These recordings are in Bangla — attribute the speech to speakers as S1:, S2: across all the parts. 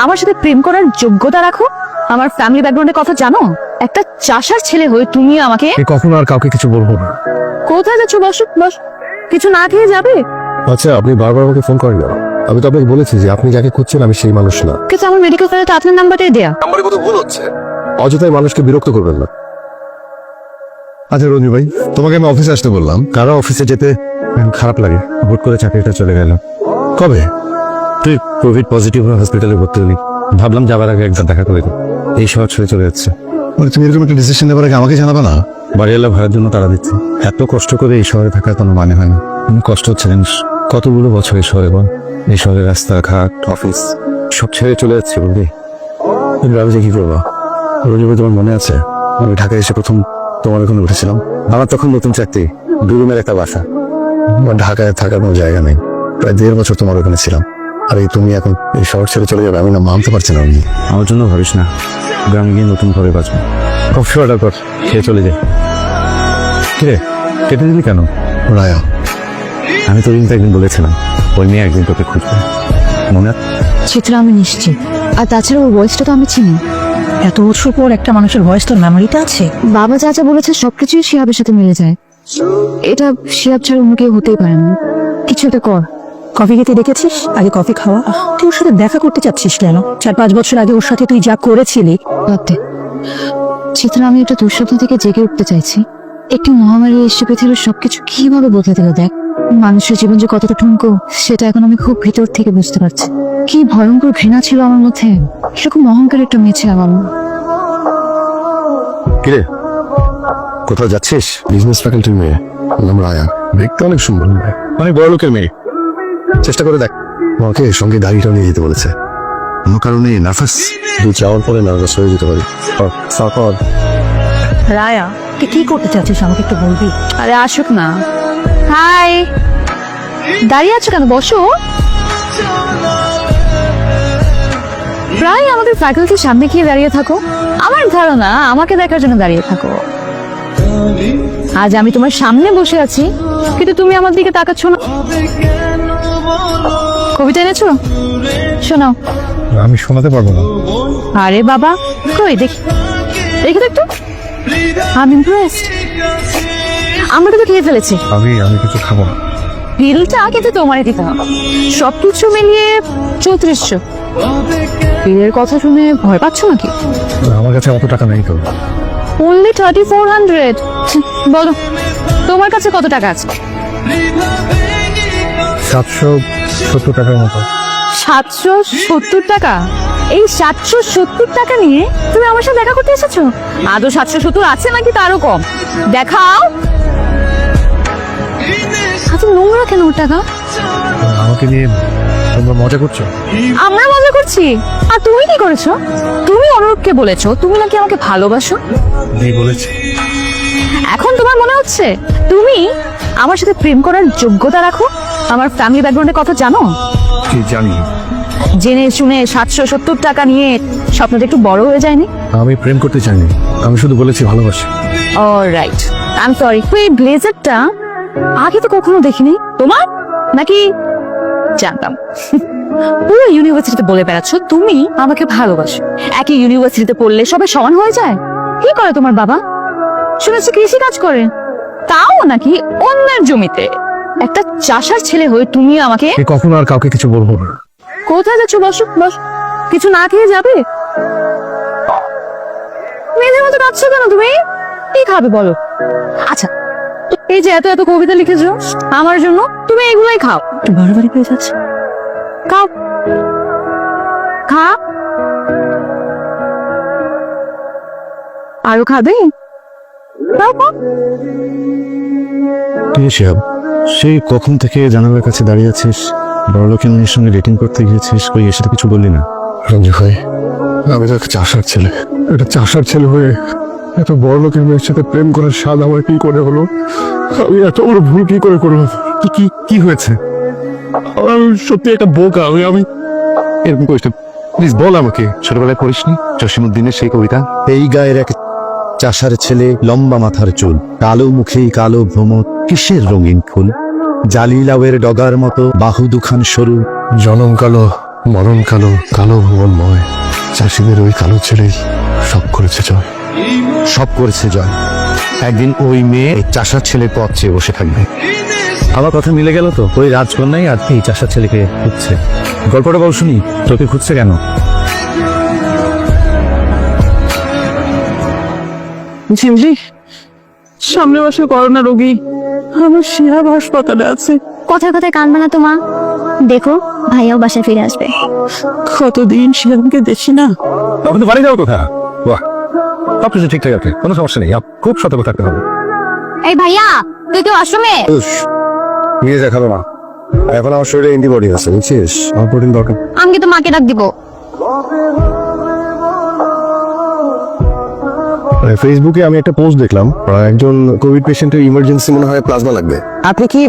S1: আমার সাথে প্রেম করার যোগ্যতা রাখো? আমার ফ্যামিলি ব্যাকগ্রাউন্ডের কথা জানো? একটা চাষার ছেলে হয়ে তুমি আমাকে
S2: কখনো আর কাউকে কিছু বলবো না।
S1: কোথায় যাচ্ছ? বসো বস, কিছু না খেয়ে যাবে?
S2: আচ্ছা, আপনি বারবার আমাকে ফোন করেন না। আমি তো আপনাকে বলেছি যে আপনি যাকে খুঁজছেন আমি সেই মানুষ না।
S1: কিন্তু আমার মেডিকেল কলেজে আপনার নাম্বারটাই দেয়া।
S2: নাম্বারে কত ভুল হচ্ছে। অযথাই মানুষকে বিরক্ত করবেন না। আচ্ছা রঞ্জু ভাই, তোমাকে আমি অফিসে আসতে বললাম, কারো অফিসে যেতে খারাপ লাগে। হুট করে চাকরিটা চলে গেল। কবে? তুই কোভিড পজিটিভ হসপিটালে ভর্তি হলি, ভাবলাম যাবার আগে একবার দেখা করে দিই। এই শহর ছেড়ে চলে যাচ্ছে। তুমি এরকম একটা ডিসিশন নেবার আগে আমাকে জানাবে না? বাড়িওয়ালা ভাড়ার জন্য তারা দিচ্ছে। এত কষ্ট করে এই শহরে থাকার কোনো মানে হয় না। কষ্ট হচ্ছে জানিস, কতগুলো বছর এই শহরে বল। এই শহরের রাস্তাঘাট, অফিস সব ছেড়ে চলে যাচ্ছে বুঝলি। তুমি ভাবে যে কি করবো? রঞ্জু ভাই, তোমার মনে আছে আমি ঢাকায় এসে প্রথম তোমার ওখানে উঠেছিলাম? আমার তখন নতুন চাকরি, 2 রুমের একটা বাসা। আমার ঢাকায় থাকার কোনো জায়গা নেই। প্রায় 1.5 বছর তোমার ওখানে ছিলাম। আর এই তুমি এখন এই শহর ছেড়ে চলে যাবে, আমি না মানতে পারছি না। আমার জন্য ভাবিস না, গ্রামে গিয়ে নতুন ভাবে বাঁচবো। কফি অর্ডার কর, খেয়ে চলে যাই। কিরে কেটে দিলি কেন? রায়া, আমি তো কিন্তু একদিন বলেছিলাম ওই মেয়ে একদিন তোকে খুঁজবে, মনে আছে?
S1: চিত্রা আমি নিশ্চিত। আর তাছাড়া ওর ভয়েসটা তো আমি চিনি।
S3: এত বছর পর একটা মানুষের ভয়েস তোর মেমোরিতে আছে?
S1: বাবা যা যা বলেছে সবকিছুই শিহাবের সাথে মিলে যায়। এটা শিহাব ছাড়া অন্য কেউ হতেই পারে না। কিছু একটা কর।
S3: কফি খেতে ডেকেছিস, আগে কফি খাওয়া। তুই ওর সাথে দেখা করতে চাচ্ছিস কেন? 4-5 বছর আগে ওর সাথে তুই যা করেছিলি।
S1: ভাবতে চিত্রা, আমি একটা দুঃস্বপ্ন থেকে জেগে উঠতে চাইছি। একটি মহামারী এসে পৃথিবীর সবকিছু কিভাবে বদলে দিল দেখ। মানুষের জীবন যে কতটা ঠুনকো সেটা এখন আমি খুব ভিতর থেকে বুঝতে পারছি। কি ভয়ঙ্কর ঘৃণা ছিল আমার মধ্যে। এরকম অহংকার একটা মেয়ে ছিল আমার।
S2: কিরে কোথাও যাচ্ছিস? বিজনেস ফ্যাকাল্টির মেয়ে, নাম রায়া। দেখতে অনেক সুন্দর, অনেক বড় লোকের মেয়ে। চেষ্টা করে দেখ। আমাকে সঙ্গে গাড়িটা নিয়ে যেতে বলেছে। কোনো কারণে নার্ভাস, তুই যাওয়ার পরে নার্ভাস হয়ে যেতে পারি। তারপর
S3: রায়া, তুই কি করতে চাচ্ছিস আমাকে একটু বলবি?
S1: আরে আসুক না। হাই, দাঁড়িয়ে আছো কেন? বসো। প্রায় আমাদের ফ্যাকাল্টির সামনে গিয়ে দাঁড়িয়ে থাকো। আমার ধারণা আমাকে দেখার জন্য দাঁড়িয়ে থাকো। আজ আমি তোমার সামনে বসে আছি, কিন্তু তুমি আমার দিকে তাকাচ্ছ না। কবিতা এনেছো? শোনাও।
S2: আমি শোনাতে পারবো না।
S1: আরে বাবা, কই দেখি দেখি তো একটু। আমি ইমপ্রেসড। আমরা কিন্তু খেয়ে ফেলেছি।
S2: আমি কিছু খাবো না।
S1: বিলটা কিন্তু তোমারই দিতে হবে। সবকিছু মিলিয়ে 3400। বিলের কথা শুনে ভয় পাচ্ছ নাকি?
S2: আমার কাছে অত টাকা নেই তো।
S1: only 3400। বলো তোমার কাছে কত টাকা আছে?
S2: 770 টাকার মতো।
S1: 770 টাকা? এই 770 টাকা নিয়ে তুমি আমার সাথে দেখা করতে এসেছো? আদৌ 770 আছে নাকি তারও কম? দেখাও। আচ্ছা নোংরা কেন ওর টাকা?
S2: আমাকে নিয়ে তোমরা মজা করছো?
S1: আমরা মজা করছি? আর তুমি কি করেছো? তুমি অনুরূপকে বলেছো তুমি নাকি আমাকে ভালোবাসো।
S2: নেই বলেছি।
S1: এখন তোমার মনে হচ্ছে তুমি আমার সাথে প্রেম করার যোগ্যতা রাখো? আমার ফ্যামিলি ব্যাকগ্রাউন্ডের কথা জানো?
S2: কি জানি?
S1: জেনে শুনে 770 টাকা নিয়ে স্বপ্নটা একটু বড় হয়ে যায়নি?
S2: আমি প্রেম করতে চাইনি, আমি শুধু বলেছি ভালোবাসি।
S1: Alright, I am sorry. এই ব্লেজারটা আগে তো কখনো দেখিনি। তোমার নাকি? জানতাম। পুরো ইউনিভার্সিটিতে বলে বেড়াচ্ছ তুমি আমাকে ভালোবাসো। একই ইউনিভার্সিটিতে পড়লে সবাই সমান হয়ে যায়? কি করে তোমার বাবা? শুনেছি কৃষি কাজ করে, তাও নাকি অন্যের জমিতে। একটা চাষার ছেলে হয়ে তুমি আমাকে
S2: কখনো আর কাউকে কিছু বলবো না।
S1: কোথায় যাচ্ছ? বসো বস, কিছু না খেয়ে যাবে? মেয়েদের মতো কাঁদছো কেন তুমি? কি খাবে বলো? আচ্ছা, এই যে এত এত কবিতা লিখেছো আমার জন্য, তুমি এগুলোই খাও।
S3: একটু বাড়াবাড়ি পেয়ে যাচ্ছে।
S1: খাও, খা। আরো খাবে? খাও খাও।
S2: শিহাব, সেই কখন থেকে জানালার কাছে দাঁড়িয়ে আছিস? বড় লোকের মেয়ের সঙ্গে ডেটিং করতে গিয়েছিস, কই এসে তো কিছু বললি না? রঞ্জু ভাই, আমি তো একটা চাষার ছেলে। একটা চাষার ছেলে হয়ে এত বড় লোকের মেয়ের সাথে প্রেম করার স্বাদ আমার কি করে হলো? আমি এত বড় ভুল কি করে করলাম? কি কি হয়েছে? আমি সত্যি একটা বোকা। আমি এরকম করিস না, প্লিজ বল আমাকে। ছোটবেলায় পড়িসনি জসিমউদ্দিনের সেই কবিতা?
S4: এই গায়ের এক চাষার ছেলে, লম্বা মাথার চুল, কালো মুখে কালো ভ্রমর, কিসের রঙিন ফুল, জালি লাউয়ের ডগার মতো বাহু দুখান সরু,
S2: জনম কালো মরণ কালো কালো ভুবনময়, চাষিদের ওই কালো ছেলেই সব করেছে জয়।
S4: সব করেছে জয়। একদিন ওই মেয়ে এই চাষার ছেলের পথ চেয়ে বসে থাকবে।
S5: আমার কথা মিলে গেল তো, ওই রাজকন্যাই আর এই চাষার ছেলেকে খুঁজছে। গল্পটা বল শুনি, তোকে খুঁজছে কেন?
S3: ঝিমলি, সামনে মাসে করোনা রোগী আমার শিহাব হাসপাতালে আছে।
S6: কথায় কথায় কান বানা তো মা, দেখো ভাইয়াও বাসায় ফিরে আসবে।
S3: কতদিন শিহাবকে দেখি না।
S5: তখন তো বাড়ি যাও কোথা? বাহ, সব কিছু ঠিকঠাক আছে, কোনো সমস্যা নেই। খুব সতর্ক থাকতে হবে।
S6: এই ভাইয়া, তুই কেউ আশ্রমে?
S2: নিয়ে দেখাবে মা, এখন আমার শরীরে অ্যান্টিবডি আছে, বুঝছিস? আমার প্রোটিন দরকার।
S6: আমি তো মাকে ডাক দিব।
S2: ফেসবুকে আমি একটা পোস্ট দেখলাম, একজন কোভিড পেশেন্টের ইমার্জেন্সি মনে হয় প্লাজমা লাগবে।
S3: আপনি কি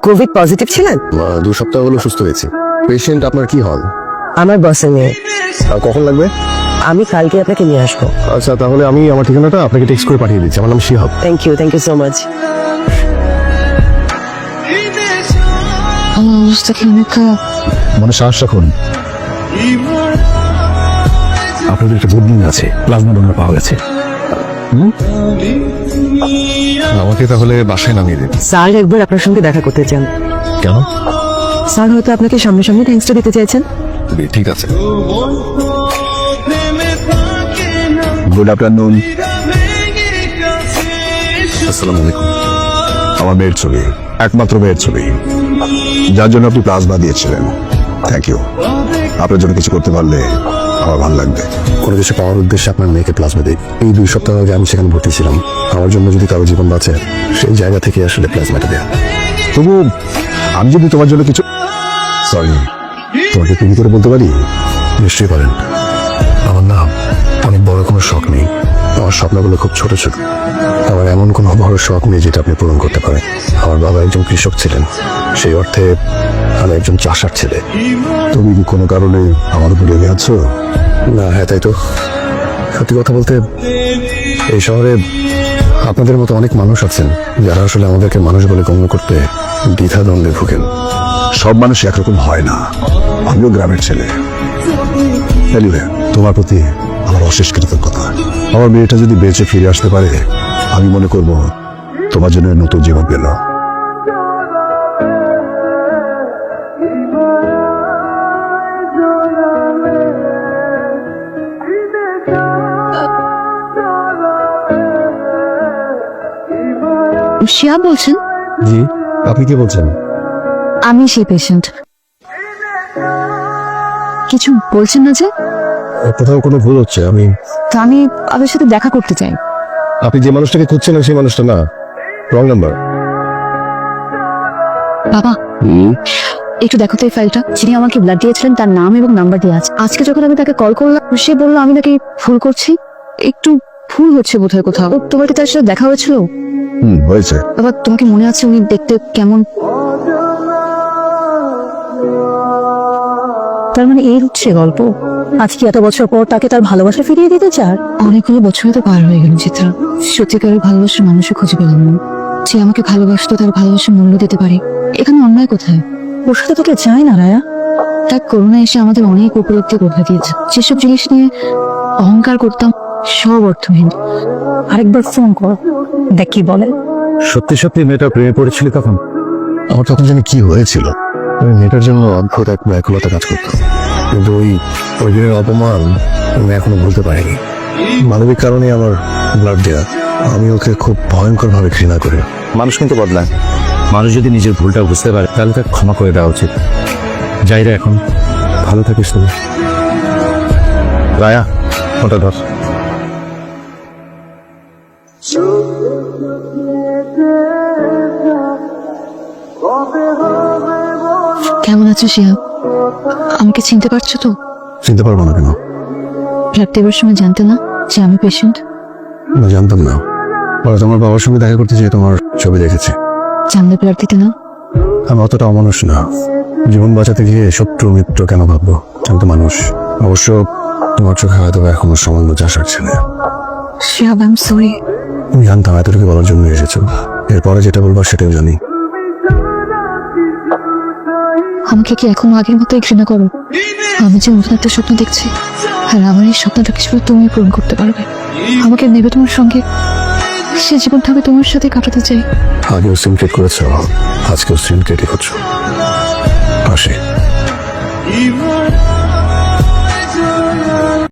S3: কোভিড পজিটিভ ছিলেন?
S2: 2 সপ্তাহ হলো সুস্থ হয়েছি। পেশেন্ট আপনার কি হল?
S3: আমার বসে মেয়ে।
S2: কখন লাগবে?
S3: আমি কালকে আপনাকে নিয়ে আসবো।
S2: আচ্ছা, তাহলে আমি আমার ঠিকানাটা আপনাকে টেক্সট করে পাঠিয়ে দিচ্ছি। আমার নাম Shihab.
S3: Thank you so much.
S1: আমার অবস্থা কি অনেক খারাপ।
S5: মনে সাহস রাখুন, আপনাদের একটা গুড নিউজ আছে, প্লাজমা ডোনার পাওয়া গেছে।
S2: আমাকে তাহলে বাসায় নামিয়ে দিন।
S3: স্যার একবার আপনার সঙ্গে দেখা করতে চান।
S5: কেন?
S3: স্যার হয়তো আপনাকে সামনাসামনি থ্যাঙ্কসটা দিতে চাইছেন।
S2: ঠিক আছে।
S4: Good afternoon.
S2: আসসালামু আলাইকুম। আমার মেয়ের ছবি, একমাত্র মেয়ের ছবি, যার জন্য আপনি প্লাজমা দিয়েছিলেন। Thank you. আপনার জন্য কিছু করতে পারলে আমার ভালো লাগবে। কোনো কিছু পাওয়ার উদ্দেশ্যে আপনার মেয়েকে প্লাজমা দিই। এই 2 সপ্তাহ আগে আমি সেখানে ভর্তি ছিলাম। আমার জন্য যদি কারো জীবন বাঁচে, সেই জায়গা থেকে আসলে প্লাজমাটা দেয়া। তবু আমি যদি তোমার জন্য কিছু, সরি, তোমাকে তুমি করে বলতে পারি? নিশ্চয়ই পারেন। আমার না অনেক বড় কোনো শখ নেই, আমার স্বপ্নগুলো খুব ছোট ছোট। আমার এমন কোনো বড় শখ নেই যেটা আপনি পূরণ করতে পারেন। আমার বাবা একজন কৃষক ছিলেন, সেই অর্থে আমি একজন চাষার ছেলে। তুমি কি কোনো কারণে আমার উপরে রেগে আছো? না। হ্যাঁ, তাই তো। সত্যি কথা বলতে, এই শহরে আপনাদের মতো অনেক মানুষ আছেন যারা আসলে আমাদেরকে মানুষ বলে গণ্য করতে দ্বিধাদ্বন্দ্বে ভুগেন। সব মানুষ একরকম হয় না। আমিও গ্রামের ছেলে। Anyway, তোমার প্রতি আমার অশেষ কৃতজ্ঞতা। আমার মেয়েটা যদি বেঁচে ফিরে আসতে পারে, আমি মনে করব তোমার জন্য নতুন জীবন পেল।
S1: শিয়া বলছেন?
S2: জি, আপনি কি বলছেন?
S1: আমি সেই পেশেন্ট। কিছু বলছেন না যে?
S2: কোথাও কোনো ভুল হচ্ছে।
S1: তো আমি আপনার সাথে দেখা করতে চাই।
S2: আপনি যে মানুষটাকে খুঁজছেন সেই মানুষটা না, রং নাম্বার।
S1: বাবা, একটু দেখো তো এই ফাইলটা। যিনি আমাকে ব্লাড দিয়েছিলেন তার নাম এবং নাম্বার দেওয়া আছে। আজকে যখন আমি তাকে কল করলাম, সে বললো আমি নাকি ভুল করছি। একটু ভুল হচ্ছে বোধহয় কোথাও। তোমার কি তার সাথে দেখা হয়েছিল?
S2: হয়েছে।
S1: বাবা, তোমাকে মনে আছে উনি দেখতে কেমন?
S3: তার মানে এই হচ্ছে গল্প। আজকে এত বছর পর তাকে তার ভালোবাসা ফিরিয়ে দিতে চান?
S1: অনেকগুলো বছরই তো পার হয়ে গেল চিত্রা। সত্যিকারের ভালোবাসার মানুষও খুঁজে পেলাম না। যে আমাকে ভালোবাসতো তার ভালোবাসার মূল্য দিতে পারে। এখানে অন্যায় কোথায়?
S3: ওর সাথে তোকে চায় না রায়া।
S1: তার করোনা এসে আমাদের অনেক উপলব্ধি করে দিয়েছে। যেসব জিনিস নিয়ে অহংকার করতাম সব অর্থহীন।
S3: আরেকবার ফোন কর, দেখ কি বলে।
S5: সত্যি সত্যি মেয়েটা প্রেমে পড়েছিল তখন?
S2: আমার তখন জানি কি হয়েছিল। ওই মেয়েটার জন্য অদ্ভুত এক ব্যাকুলতা কাজ করতো, কিন্তু ওই দিনের অপমান আমি এখনো ভুলতে পারিনি। মানবিক কারণে আমার ব্লাড দেয়া। আমি ওকে খুব ভয়ঙ্কর ভাবে ঘৃণা করি।
S5: মানুষ কিন্তু বদলায়। মানুষ যদি নিজের ভুলটা বুঝতে পারে তাহলে তাকে ক্ষমা করে দেওয়া উচিত। যাই রে, এখন ভালো থাকিস তুমি। রায়া, ফোনটা ধর।
S1: কেমন আছো শিয়া? আমাকে চিনতে পারছো তো?
S2: চিনতে পারবো না কেন?
S1: ব্লাড দেওয়ার সময় জানতে না যে আমি পেশেন্ট?
S2: না, জানতাম না। পরে তোমার বাবার সঙ্গে দেখা করতে যেয়ে তোমার ছবি দেখেছি।
S1: জানলে ব্লাড দিতে না?
S2: আমি অতটা অমানুষ না। জীবন বাঁচাতে গিয়ে শত্রু মিত্র কেন ভাববো? আমি তো মানুষ। অবশ্য তোমার চোখে হয়তো এখনো সামান্য চাষার ছেলে।
S1: Shiyab, I am sorry.
S2: আমি জানতাম এতটুকু বলার জন্য এসেছো। এরপরে যেটা বলবার সেটাও জানি।
S1: আমাকে কি এখনো আগের মতোই ঘৃণা করো? আমি যে নতুন একটা স্বপ্ন দেখছি, আর আমার এই স্বপ্নটাকে শুধু তুমি পূরণ করতে পারবে। আমাকে নেবে তোমার সঙ্গে, সে জীবনটা আমি তোমার সাথে কাটাতে চাই।
S2: আগেও সিনক্রেট করেছ, আজকেও সিনক্রেটই করছো। আসে